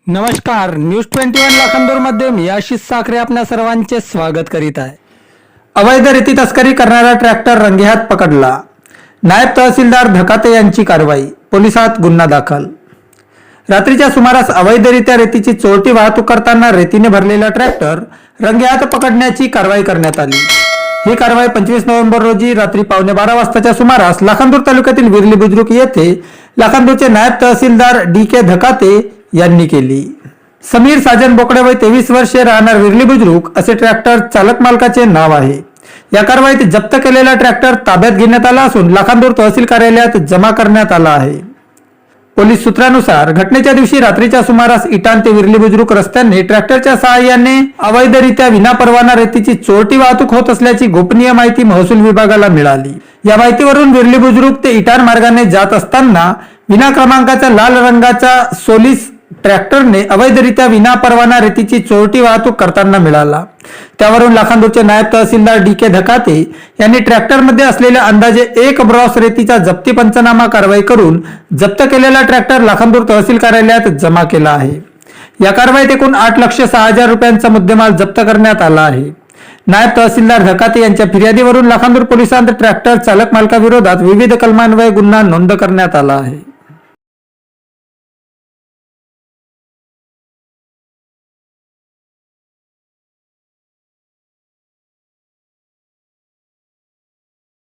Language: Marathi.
नमस्कार, न्यूज 21 लाखांदूरमध्ये मी आशिष साखरे आपल्या सर्वांचे स्वागत करीत आहे। अवैध रेती तस्करी करणारा ट्रॅक्टर रंगेहात पकडला। नायब तहसीलदार धकाते यांची कारवाई, पोलिसात गुन्हा दाखल। रात्रीच्या सुमारास अवैधरित्या रेतीची चोरटी वाहतूक करताना रेतीने भरलेला ट्रॅक्टर रंगेहात पकडण्याची कारवाई करण्यात आली। ही कारवाई 25 नोव्हेंबर रोजी रात्री 12:15 वाजताच्या सुमारास लाखांदूर तालुक्यातील विरली बुद्रुक येथे लाखांदूरचे नायब तहसीलदार DK धकाते यांनी केली। समीर साजन बोकडे वय 23 वर्षे, राहणार विरली बुद्रुक असे ट्रॅक्टर चालक मालकाचे नाव आहे। या कारवाईत जप्त केलेला ट्रॅक्टर ताब्यात घेण्यात आला असून लाखांदूर तहसील कार्यालयात जमा करण्यात आला आहे। पोलीस सूत्रानुसार घटनेच्या दिवशी रात्रीच्या सुमारास इटान ते विरली बुद्रुक रस्त्याने ट्रॅक्टरच्या सहाय्याने अवैधरित्या विनापरवाना रेतीची चोरटी वाहतूक होत असल्याची गोपनीय माहिती महसूल विभागाला मिळाली। या माहितीवरून विरली बुद्रुक ते इटान मार्गाने जात असताना विना क्रमांकाचा लाल रंगाचा सोलिस ट्रॅक्टरने अवैधरित्या विनापरवाना रेतीची चोरटी वाहतूक करताना मिळाला। त्यावरून लाखांदूरचे नायब तहसीलदार DK धकाते यांनी ट्रॅक्टरमध्ये असलेल्या अंदाजे 1 ब्रॉस रेतीचा जप्ती पंचनामा कारवाई करून जप्त केलेला ट्रॅक्टर लाखांदूर तहसील कार्यालयात जमा केला आहे। या कारवाईत एकूण 8,06,000 रुपयांचा मुद्देमाल जप्त करण्यात आला आहे। नायब तहसीलदार धकाते यांच्या फिर्यादीवरून लाखांदूर पोलिसांत ट्रॅक्टर चालक मालकाविरोधात विविध कलमान्वये गुन्हा नोंद करण्यात आला आहे।